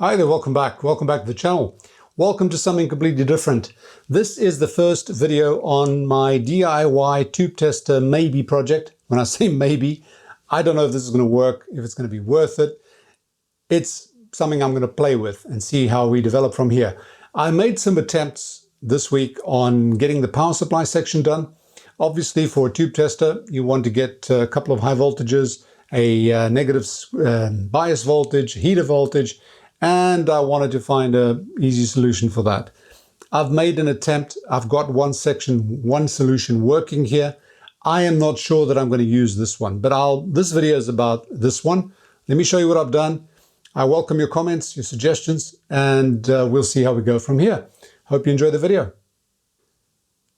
Hi there, welcome back. Welcome back to the channel. Welcome to something completely different. This is the first video on my DIY tube tester maybe project. When I say maybe, I don't know if this is going to work, if it's going to be worth it. It's something I'm going to play with and see how we develop from here. I made some attempts this week on getting the power supply section done. Obviously, for a tube tester, you want to get a couple of high voltages, a negative bias voltage, heater voltage, and I wanted to find an easy solution for that. I've made an attempt. I've got one solution working here. I am not sure that I'm going to use this one, but this video is about this one. Let me show you what I've done. I welcome your comments, your suggestions, and we'll see how we go from here. Hope you enjoy the video.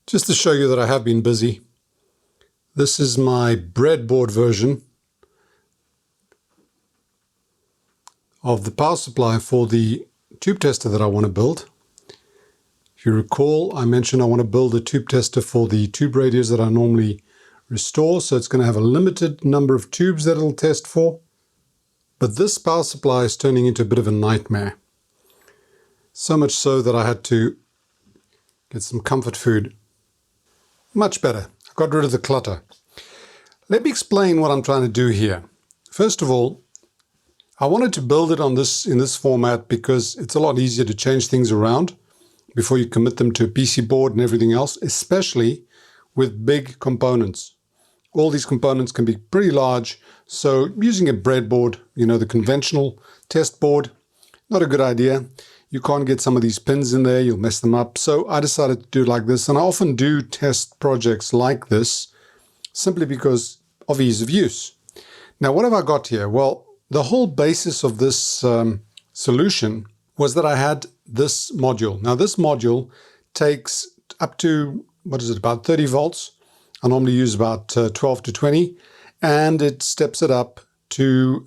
Just to show you that I have been busy, this is my breadboard version of the power supply for the tube tester that I want to build. If you recall, I mentioned I want to build a tube tester for the tube radios that I normally restore, so it's going to have a limited number of tubes that it'll test for. But this power supply is turning into a bit of a nightmare. So much so that I had to get some comfort food. Much better. I got rid of the clutter. Let me explain what I'm trying to do here. First of all, I wanted to build it in this format because it's a lot easier to change things around before you commit them to a PC board and everything else, especially with big components. All these components can be pretty large, so using a breadboard, the conventional test board, not a good idea. You can't get some of these pins in there, you'll mess them up. So I decided to do it like this, and I often do test projects like this simply because of ease of use. Now, what have I got here? Well, the whole basis of this solution was that I had this module. Now, this module takes up to, about 30 volts. I normally use about 12 to 20, and it steps it up to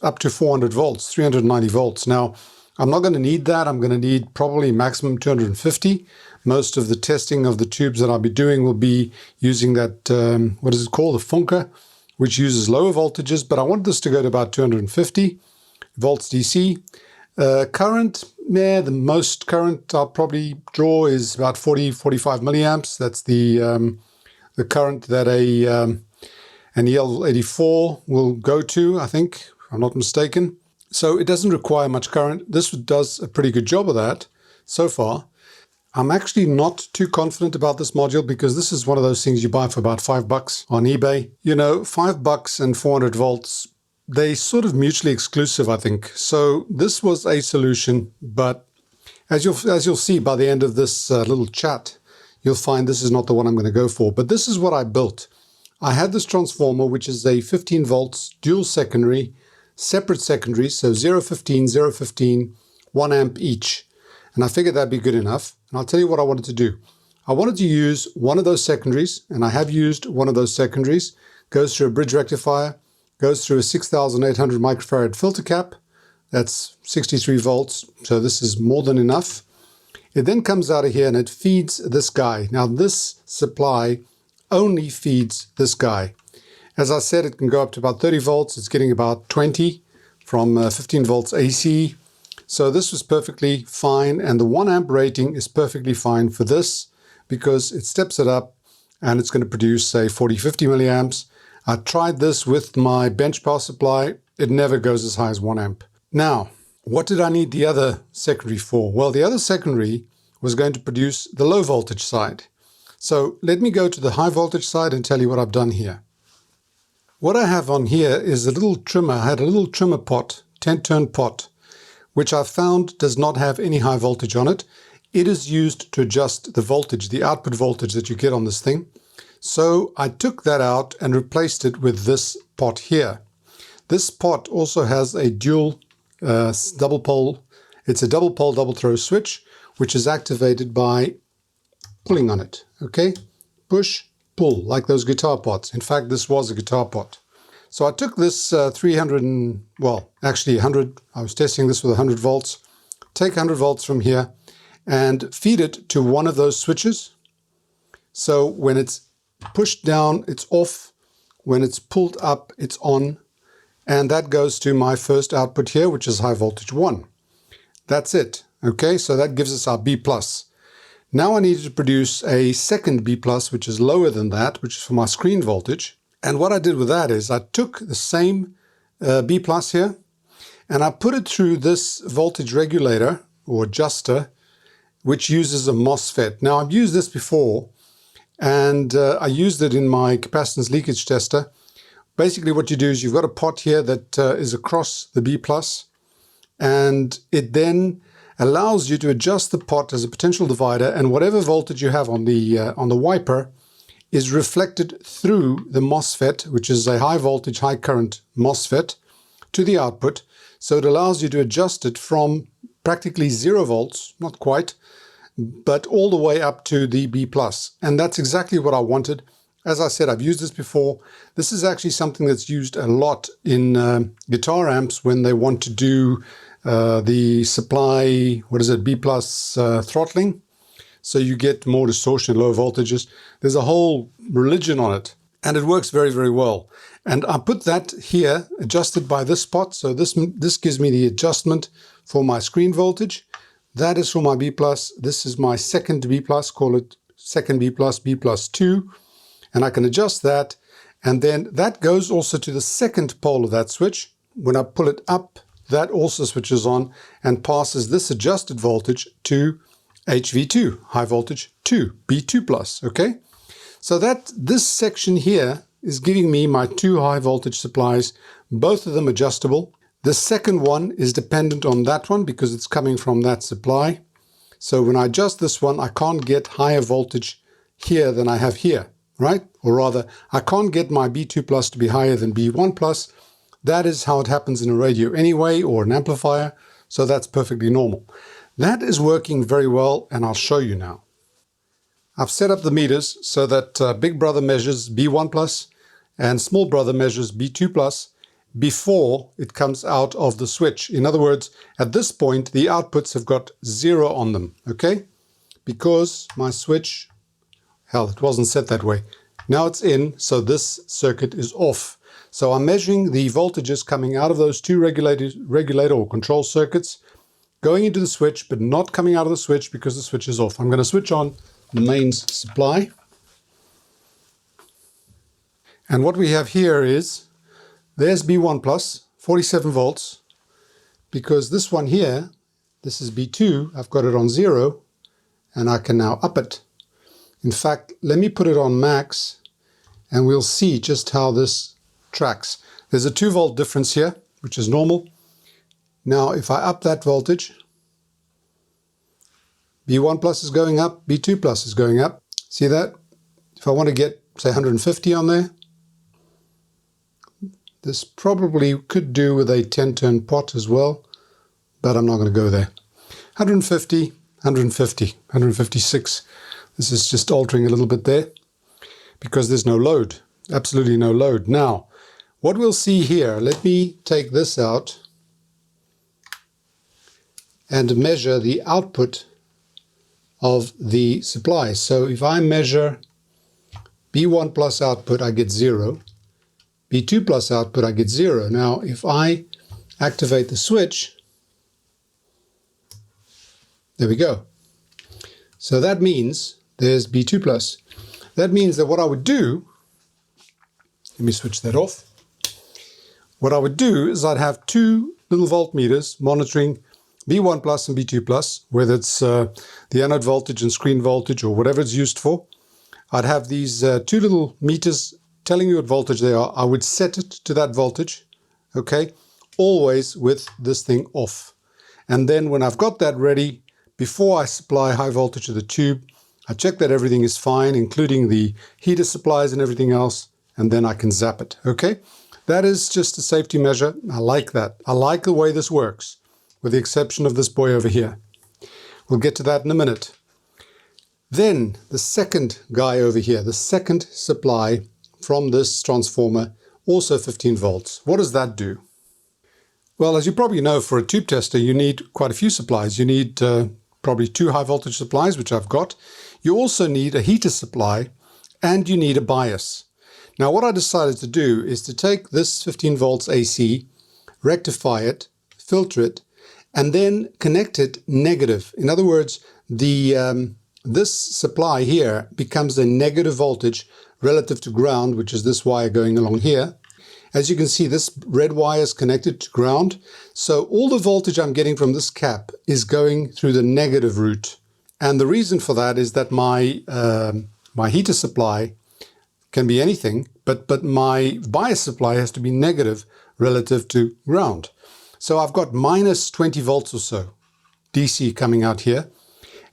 up to 400 volts, 390 volts. Now, I'm not going to need that. I'm going to need probably maximum 250. Most of the testing of the tubes that I'll be doing will be using that, what is it called? The Funker, which uses lower voltages, but I want this to go to about 250 volts DC. Current, the most current I'll probably draw is about 45 milliamps. That's the current that an EL84 will go to, I think, if I'm not mistaken. So it doesn't require much current. This does a pretty good job of that so far. I'm actually not too confident about this module because this is one of those things you buy for about $5 on eBay. $5 and 400 volts, they sort of mutually exclusive, I think. So this was a solution, but as you'll see by the end of this little chat, you'll find this is not the one I'm going to go for. But this is what I built. I had this transformer, which is a 15 volts dual secondary, separate secondaries, so 0.15, 0.15, 1 amp each. And I figured that'd be good enough. And I'll tell you what I wanted to do. I wanted to use one of those secondaries, and I have used one of those secondaries. Goes through a bridge rectifier, goes through a 6,800 microfarad filter cap. That's 63 volts, so this is more than enough. It then comes out of here and it feeds this guy. Now this supply only feeds this guy. As I said, it can go up to about 30 volts. It's getting about 20 from 15 volts AC. So this was perfectly fine. And the 1 amp rating is perfectly fine for this because it steps it up and it's going to produce, say, 40-50 milliamps. I tried this with my bench power supply. It never goes as high as 1 amp. Now, what did I need the other secondary for? Well, the other secondary was going to produce the low voltage side. So let me go to the high voltage side and tell you what I've done here. What I have on here is a little trimmer. I had a little trimmer pot, 10-turn pot, which I found does not have any high voltage on it. It is used to adjust the voltage, the output voltage that you get on this thing. So I took that out and replaced it with this pot here. This pot also has a dual double pole. It's a double pole, double throw switch, which is activated by pulling on it. Okay, push, pull, like those guitar pots. In fact, this was a guitar pot. So I took this 100, I was testing this with 100 volts. Take 100 volts from here and feed it to one of those switches. So when it's pushed down, it's off. When it's pulled up, it's on. And that goes to my first output here, which is high voltage 1. That's it. Okay, so that gives us our B+. Now I need to produce a second B+, which is lower than that, which is for my screen voltage. And what I did with that is I took the same B+ here, and I put it through this voltage regulator or adjuster, which uses a MOSFET. Now, I've used this before, and I used it in my capacitance leakage tester. Basically, what you do is you've got a pot here that is across the B+, and it then allows you to adjust the pot as a potential divider, and whatever voltage you have on the wiper is reflected through the MOSFET, which is a high voltage, high current MOSFET, to the output. So it allows you to adjust it from practically 0 volts, not quite, but all the way up to the B+. And that's exactly what I wanted. As I said, I've used this before. This is actually something that's used a lot in guitar amps when they want to do the supply, B+ throttling. So you get more distortion at low voltages. There's a whole religion on it, and it works very, very well. And I put that here, adjusted by this pot. So this gives me the adjustment for my screen voltage. That is for my B+. This is my second B+, call it second B+, B+2. And I can adjust that. And then that goes also to the second pole of that switch. When I pull it up, that also switches on and passes this adjusted voltage to HV2, high voltage 2, B2+, okay? So this section here is giving me my 2 high voltage supplies, both of them adjustable. The second one is dependent on that one because it's coming from that supply. So when I adjust this one, I can't get higher voltage here than I have here, right? Or rather, I can't get my B2+ to be higher than B1+. That is how it happens in a radio anyway, or an amplifier. So that's perfectly normal. That is working very well, and I'll show you now. I've set up the meters so that Big Brother measures B1+ and Small Brother measures B2+ before it comes out of the switch. In other words, at this point, the outputs have got 0 on them, okay? Because my switch, hell, it wasn't set that way. Now it's in, so this circuit is off. So I'm measuring the voltages coming out of those 2 regulator or control circuits, going into the switch, but not coming out of the switch because the switch is off. I'm going to switch on the mains supply. And what we have here is, there's B1+, 47 volts, because this one here, this is B2, I've got it on 0, and I can now up it. In fact, let me put it on max, and we'll see just how this tracks. There's a 2 volt difference here, which is normal. Now, if I up that voltage, B1+ is going up, B2+ is going up. See that? If I want to get, say, 150 on there, this probably could do with a 10-turn pot as well, but I'm not going to go there. 150, 150, 156. This is just altering a little bit there because there's no load, absolutely no load. Now, what we'll see here, let me take this out and measure the output of the supply. So if I measure B1+ output, I get 0. B2+ output, I get 0. Now, if I activate the switch, there we go. So that means there's B2+. That means that what I would do, let me switch that off. What I would do is I'd have 2 little voltmeters monitoring B1+ and B2+, whether it's the anode voltage and screen voltage or whatever it's used for. I'd have these 2 little meters telling you what voltage they are. I would set it to that voltage, okay, always with this thing off. And then when I've got that ready, before I supply high voltage to the tube, I check that everything is fine, including the heater supplies and everything else, and then I can zap it, okay? That is just a safety measure. I like that. I like the way this works, with the exception of this boy over here. We'll get to that in a minute. Then the second guy over here, the second supply from this transformer, also 15 volts. What does that do? Well, as you probably know, for a tube tester, you need quite a few supplies. You need probably 2 high voltage supplies, which I've got. You also need a heater supply, and you need a bias. Now, what I decided to do is to take this 15 volts AC, rectify it, filter it, and then connect it negative. In other words, this supply here becomes a negative voltage relative to ground, which is this wire going along here. As you can see, this red wire is connected to ground. So all the voltage I'm getting from this cap is going through the negative route. And the reason for that is that my heater supply can be anything, but my bias supply has to be negative relative to ground. So I've got minus 20 volts or so DC coming out here.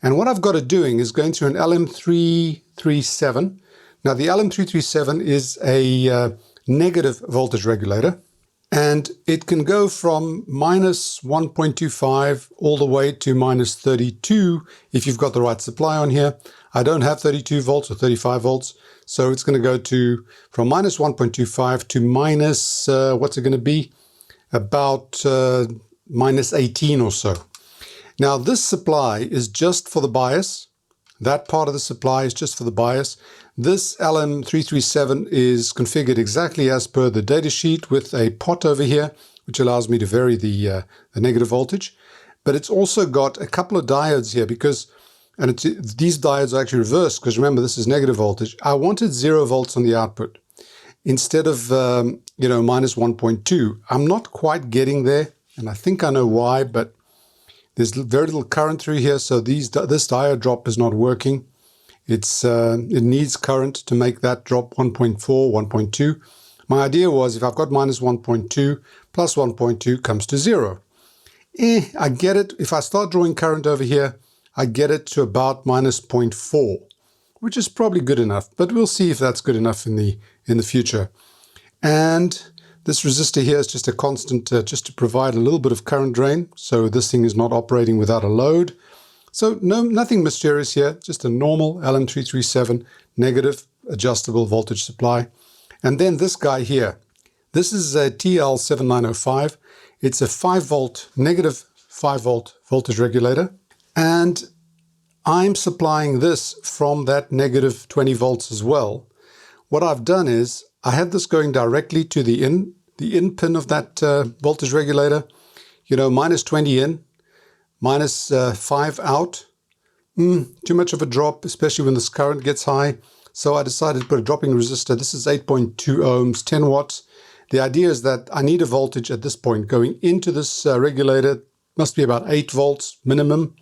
And what I've got it doing is going through an LM337. Now the LM337 is a negative voltage regulator, and it can go from minus 1.25 all the way to minus 32 if you've got the right supply on here. I don't have 32 volts or 35 volts, so it's going to go from minus 1.25 to minus, what's it going to be? About minus 18 or so. Now this supply is just for the bias. That part of the supply is just for the bias. This LM337 is configured exactly as per the data sheet with a pot over here, which allows me to vary the negative voltage. But it's also got a couple of diodes here these diodes are actually reversed because remember, this is negative voltage. I wanted 0 volts on the output instead of, minus 1.2. I'm not quite getting there, and I think I know why, but there's very little current through here, so this diode drop is not working. It needs current to make that drop 1.4, 1.2. My idea was if I've got minus 1.2 plus 1.2 comes to 0. I get it. If I start drawing current over here, I get it to about minus 0.4, which is probably good enough, but we'll see if that's good enough in the future. And this resistor here is just a constant, just to provide a little bit of current drain, so this thing is not operating without a load. So nothing mysterious here, just a normal LM337 negative adjustable voltage supply. And then this guy here, this is a TL7905. It's a 5 volt, negative 5 volt voltage regulator. And I'm supplying this from that negative 20 volts as well. What I've done is I have this going directly to the in pin of that voltage regulator, minus 20 in, minus 5 out. Too much of a drop, especially when this current gets high. So I decided to put a dropping resistor. This is 8.2 ohms, 10 watts. The idea is that I need a voltage at this point going into this regulator. Must be about 8 volts minimum.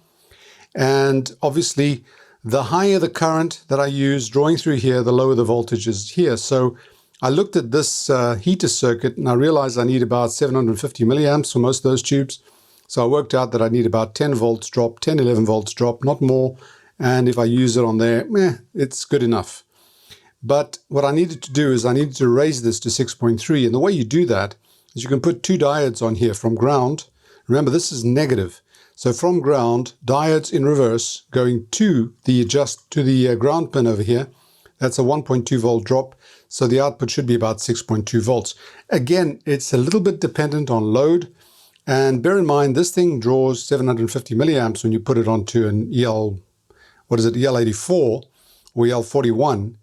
And obviously, the higher the current that I use drawing through here, the lower the voltage is here. So I looked at this heater circuit and I realized I need about 750 milliamps for most of those tubes. So I worked out that I need about 10 volts drop, 10, 11 volts drop, not more. And if I use it on there, it's good enough. But what I needed to do is I needed to raise this to 6.3. And the way you do that is you can put 2 diodes on here from ground. Remember, this is negative. So from ground, diodes in reverse going to the ground pin over here. That's a 1.2 volt drop. So the output should be about 6.2 volts. Again, it's a little bit dependent on load. And bear in mind, this thing draws 750 milliamps when you put it onto an EL84 or EL41.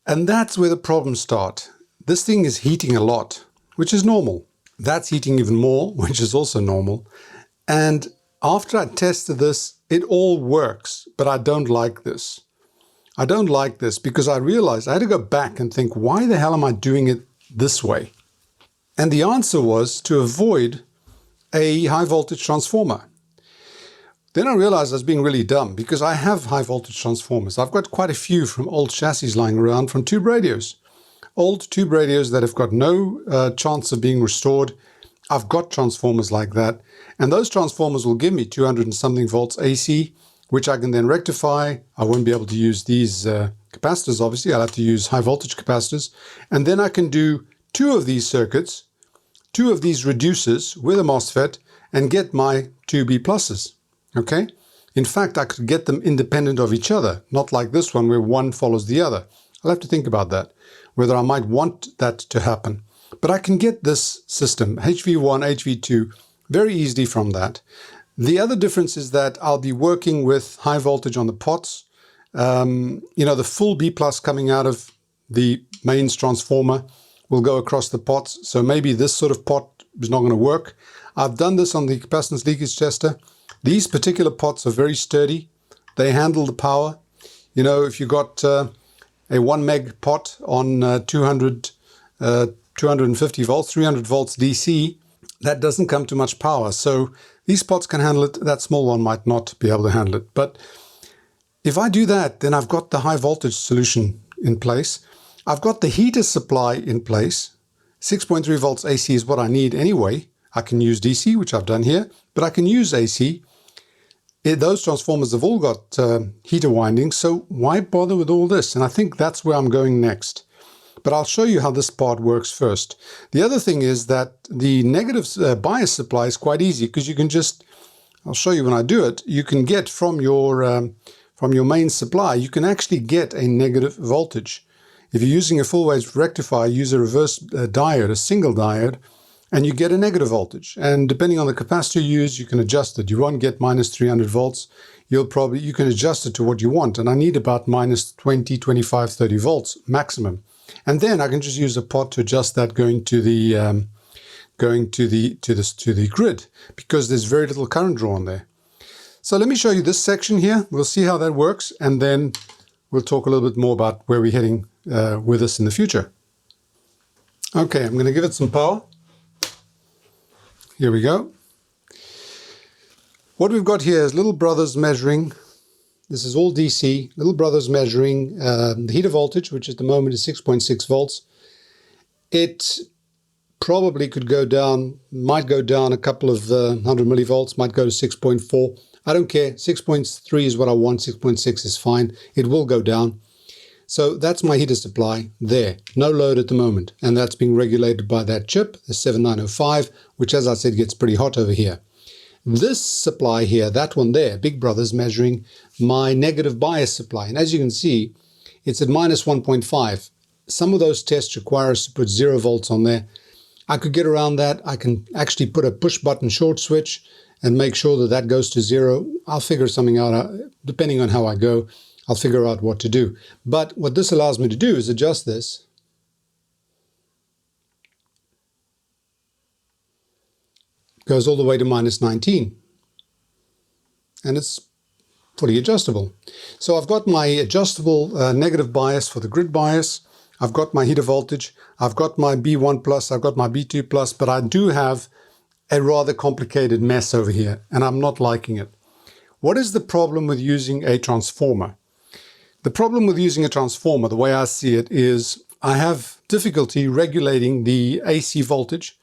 And that's where the problems start. This thing is heating a lot, which is normal. That's heating even more, which is also normal. And after I tested this, it all works, but I don't like this. I don't like this because I realized I had to go back and think, why the hell am I doing it this way? And the answer was to avoid a high voltage transformer. Then I realized I was being really dumb because I have high voltage transformers. I've got quite a few from old chassis lying around from tube radios. Old tube radios that have got no chance of being restored. I've got transformers like that. And those transformers will give me 200 and something volts AC, which I can then rectify. I won't be able to use these capacitors, obviously. I'll have to use high voltage capacitors. And then I can do 2 of these circuits, 2 of these reducers with a MOSFET and get my 2 B pluses. Okay? In fact, I could get them independent of each other, not like this one where one follows the other. I'll have to think about that, whether I might want that to happen. But I can get this system, HV1, HV2, very easily from that. The other difference is that I'll be working with high voltage on the pots. The full B plus coming out of the mains transformer will go across the pots. So maybe this sort of pot is not going to work. I've done this on the capacitance leakage tester. These particular pots are very sturdy. They handle the power. You know, if you've got a 1 meg pot on 250 volts, 300 volts DC, that doesn't come to much power. So these pots can handle it. That small one might not be able to handle it. But if I do that, then I've got the high voltage solution in place. I've got the heater supply in place. 6.3 volts AC is what I need anyway. I can use DC, which I've done here, but I can use AC. Those transformers have all got heater windings, so why bother with all this? And I think that's where I'm going next. But I'll show you how this part works first. The other thing is that the negative bias supply is quite easy, because you can just, I'll show you when I do it, you can get from your main supply, you can actually get a negative voltage. If you're using a full wave rectifier, use a reverse diode, a single diode, and you get a negative voltage. And depending on the capacitor you use, you can adjust it. You won't get minus 300 volts. You can adjust it to what you want. And I need about minus 20, 25, 30 volts maximum. And then I can just use a pot to adjust that going to the grid, because there's very little current drawn there. So let me show you this section here. We'll see how that works, and then we'll talk a little bit more about where we're heading with this in the future. Okay, I'm going to give it some power. Here we go. What we've got here is little brothers measuring. This is all DC. Little brothers measuring the heater voltage, which at the moment is 6.6 volts. It probably could go down, might go down a couple of 100 millivolts, might go to 6.4. I don't care. 6.3 is what I want. 6.6 is fine. It will go down. So that's my heater supply there. No load at the moment. And that's being regulated by that chip, the 7905, which, as I said, gets pretty hot over here. This supply here, that one there, Big Brother's measuring my negative bias supply. And as you can see, it's at minus 1.5. Some of those tests require us to put 0 volts on there. I could get around that. I can actually put a push button short switch and make sure that that goes to 0. I'll figure something out. Depending on how I go, I'll figure out what to do. But what this allows me to do is adjust this. Goes all the way to minus 19. And it's fully adjustable. So I've got my adjustable negative bias for the grid bias. I've got my heater voltage. I've got my B1 plus. I've got my B2 plus. But I do have a rather complicated mess over here, and I'm not liking it. What is the problem with using a transformer? The problem with using a transformer, the way I see it, is I have difficulty regulating the AC voltage.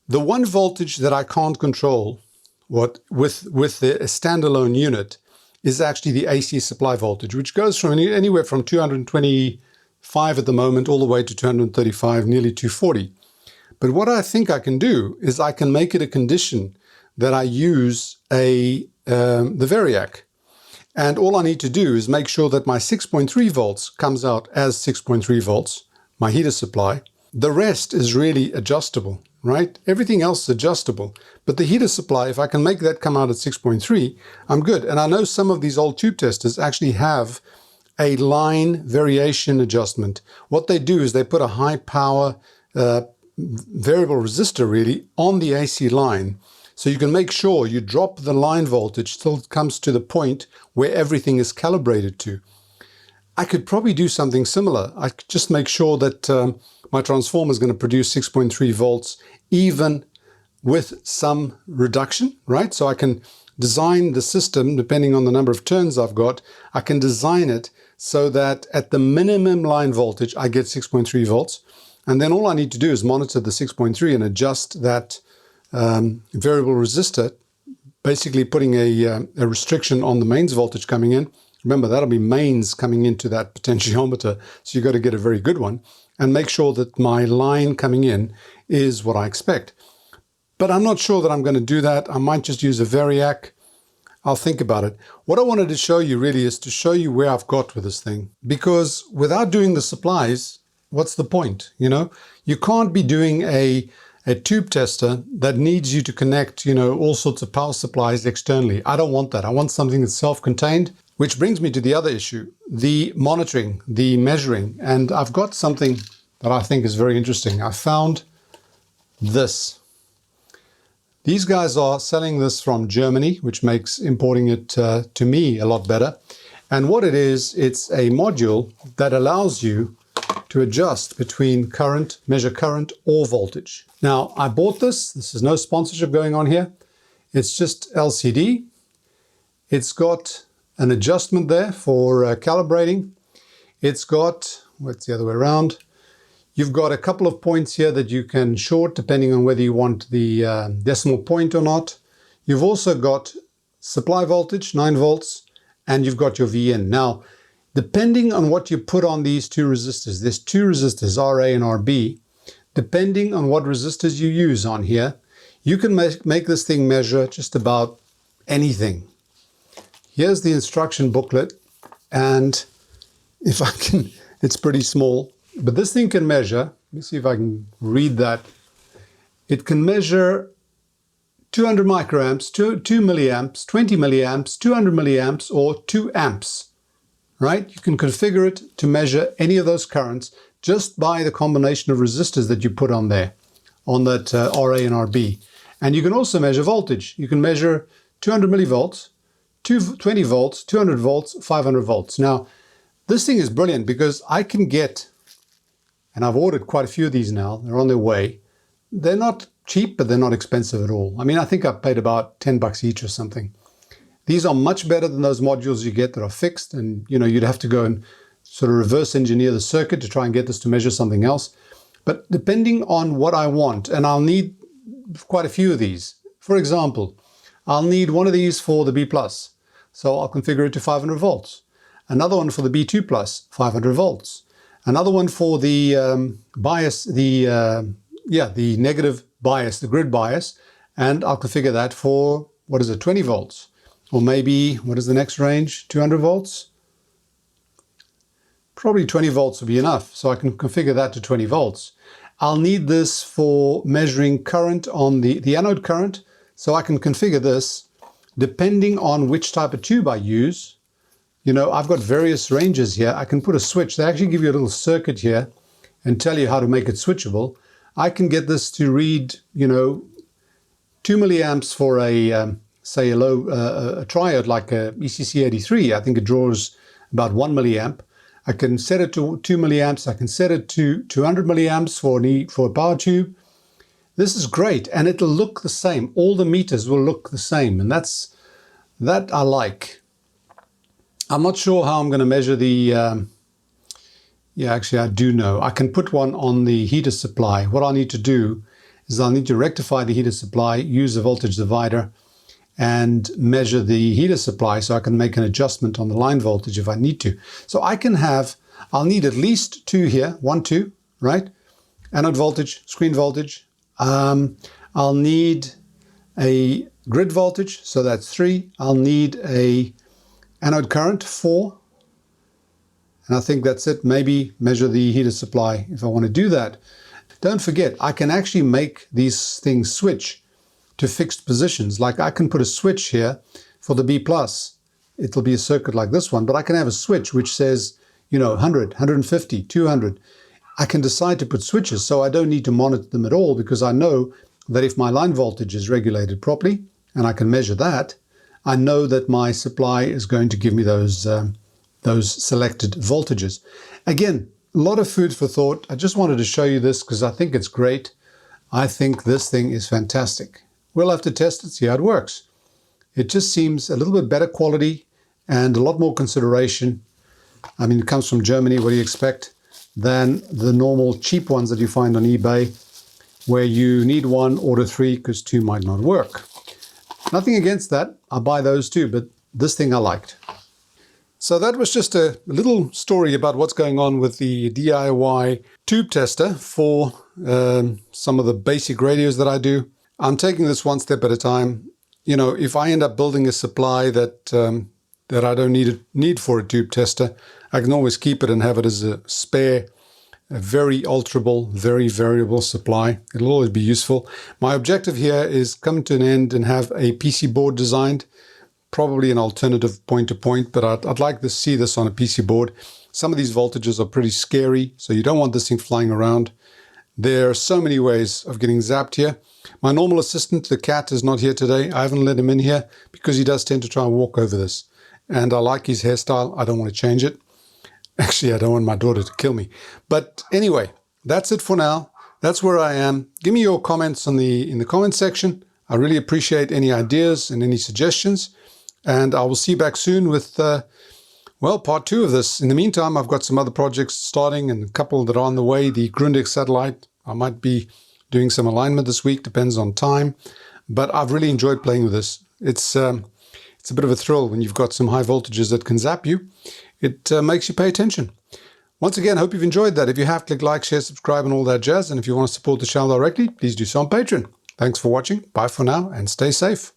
The one voltage that I can't control with the standalone unit is actually the AC supply voltage, which goes from anywhere from 225 at the moment all the way to 235, nearly 240. But what I think I can do is I can make it a condition that I use the variac. And all I need to do is make sure that my 6.3 volts comes out as 6.3 volts, my heater supply. The rest is really adjustable, right? Everything else is adjustable. But the heater supply, if I can make that come out at 6.3, I'm good. And I know some of these old tube testers actually have a line variation adjustment. What they do is they put a high power variable resistor really on the AC line. So you can make sure you drop the line voltage till it comes to the point where everything is calibrated to. I could probably do something similar. I could just make sure that my transformer is going to produce 6.3 volts even with some reduction, right? So I can design the system, depending on the number of turns I've got, I can design it so that at the minimum line voltage, I get 6.3 volts. And then all I need to do is monitor the 6.3 and adjust that variable resistor, basically putting a restriction on the mains voltage coming in. Remember, that'll be mains coming into that potentiometer, so you've got to get a very good one, and make sure that my line coming in is what I expect. But I'm not sure that I'm going to do that. I might just use a variac. I'll think about it. What I wanted to show you really is to show you where I've got with this thing. Because without doing the supplies, what's the point? You know, you can't be doing a tube tester that needs you to connect, you know, all sorts of power supplies externally. I don't want that. I want something that's self-contained, which brings me to the other issue, the monitoring, the measuring. And I've got something that I think is very interesting. I found this. These guys are selling this from Germany, which makes importing it to me a lot better. And what it is, it's a module that allows you to adjust between current, measure current or voltage. Now, I bought this. This is no sponsorship going on here. It's just LCD. It's got an adjustment there for calibrating. It's got, what's the other way around? You've got a couple of points here that you can short depending on whether you want the decimal point or not. You've also got supply voltage, 9 volts, and you've got your VN. Now, depending on what you put on these two resistors, there's two resistors, RA and RB. Depending on what resistors you use on here, you can make this thing measure just about anything. Here's the instruction booklet, and if I can, it's pretty small, but this thing can measure, let me see if I can read that. It can measure 200 microamps, 2 milliamps, 20 milliamps, 200 milliamps, or 2 amps, right? You can configure it to measure any of those currents just by the combination of resistors that you put on there, on that RA and RB. And you can also measure voltage. You can measure 200 millivolts, 20 volts, 200 volts, 500 volts. Now, this thing is brilliant because I can get, and I've ordered quite a few of these now, they're on their way. They're not cheap, but they're not expensive at all. I mean, I think I paid about 10 bucks each or something. These are much better than those modules you get that are fixed, and you'd have to go and sort of reverse engineer the circuit to try and get this to measure something else. But depending on what I want, and I'll need quite a few of these. For example, I'll need one of these for the B+, so I'll configure it to 500 volts. Another one for the B2+, 500 volts. Another one for the bias, the negative bias, the grid bias, and I'll configure that for, 20 volts? Or maybe, what is the next range? 200 volts? Probably 20 volts will be enough, so I can configure that to 20 volts. I'll need this for measuring current on the anode current, so I can configure this depending on which type of tube I use. I've got various ranges here. I can put a switch. They actually give you a little circuit here and tell you how to make it switchable. I can get this to read, 2 milliamps for a, say, a low a triode like a ECC83. I think it draws about 1 milliamp. I can set it to 2 milliamps. I can set it to 200 milliamps for a power tube. This is great, and it'll look the same. All the meters will look the same, and that I like. I'm not sure how I'm going to measure the... actually I do know. I can put one on the heater supply. What I'll need to do is I'll need to rectify the heater supply, use a voltage divider, and measure the heater supply so I can make an adjustment on the line voltage if I need to. So I'll need at least 2 here, 1, 2, right? Anode voltage, screen voltage. I'll need a grid voltage, so that's 3. I'll need a anode current, 4. And I think that's it. Maybe measure the heater supply if I want to do that. Don't forget, I can actually make these things switch to fixed positions. Like I can put a switch here for the B+. It'll be a circuit like this one, but I can have a switch which says, 100, 150, 200. I can decide to put switches, so I don't need to monitor them at all because I know that if my line voltage is regulated properly, and I can measure that, I know that my supply is going to give me those selected voltages. Again, a lot of food for thought. I just wanted to show you this because I think it's great. I think this thing is fantastic. We'll have to test it, see how it works. It just seems a little bit better quality and a lot more consideration. I mean, it comes from Germany, what do you expect? Than the normal cheap ones that you find on eBay, where you need 1, order 3 because 2 might not work. Nothing against that. I'll buy those too, but this thing I liked. So that was just a little story about what's going on with the DIY tube tester for some of the basic radios that I do. I'm taking this one step at a time. If I end up building a supply that I don't need for a tube tester, I can always keep it and have it as a spare, a very alterable, very variable supply. It'll always be useful. My objective here is come to an end and have a PC board designed, probably an alternative point-to-point, but I'd like to see this on a PC board. Some of these voltages are pretty scary, so you don't want this thing flying around. There are so many ways of getting zapped here. My normal assistant, the cat, is not here today. I haven't let him in here because he does tend to try and walk over this. And I like his hairstyle. I don't want to change it. Actually, I don't want my daughter to kill me. But anyway, that's it for now. That's where I am. Give me your comments in the comment section. I really appreciate any ideas and any suggestions. And I will see you back soon with, well, part 2 of this. In the meantime, I've got some other projects starting and a couple that are on the way. The Grundig satellite, I might be doing some alignment this week, depends on time. But I've really enjoyed playing with this. It's a bit of a thrill when you've got some high voltages that can zap you. It makes you pay attention. Once again, hope you've enjoyed that. If you have, click like, share, subscribe, and all that jazz. And if you want to support the channel directly, please do so on Patreon. Thanks for watching. Bye for now, and stay safe.